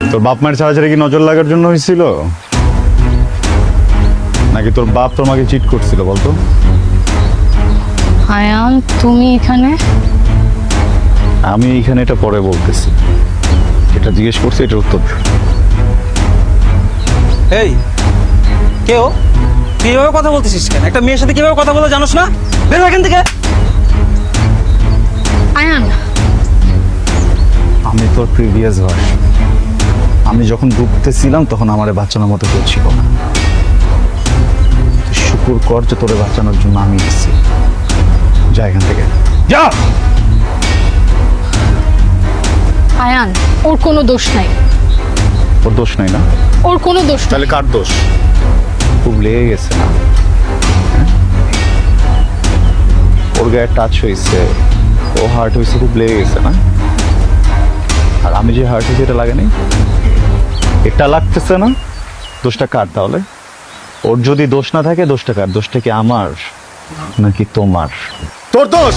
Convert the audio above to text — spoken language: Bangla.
তোর বাপ মায়ের ছাড়াছাড়ি কি নজর লাগার জন্য হয়েছিল, নাকি তোর বাপ তোমাকে চিট করছিল বলতো? আয়ান, তুমি এখানে? আমি এইখানে এটা পরে বলতেছি, এটা জিজ্ঞেস করছি, এটার উত্তর দে। এই কেউ কিভাবে কথা বলতেছিস কেন? একটা মেয়ের সাথে কিভাবে কথা বলে জানোস না? বের হ এখান থেকে। আয়ান, আমি তোর প্রিভিয়াস ভার্সন। আমি যখন ডুবতেছিলাম তখন আমারে বাঁচানোর মতো কেউ ছিল না। তুই শুকুর কর যে তোরে বাঁচানোর জন্য আমি এসেছি। যা এখান থেকে, যা। আয়ান, ওর কোনো দোষ নাই। ওর দোষ নাই না? ওর কোনো দোষ নাই। তাহলে কার দোষ? খুব লেগে গেছে না? হ্যাঁ? ওর গায়ে টাচ হয়েছে, ও হার্ট হয়েছে, খুব লেগে গেছে না? আর আমি যে হার্ট হয়েছে এটা লাগে নাই, এটা লাগতেছে না? দোষটা কার তাহলে? ওর যদি দোষ না থাকে দোষটা কার? দোষটা কি আমার নাকি তোমার? তোর দোষ।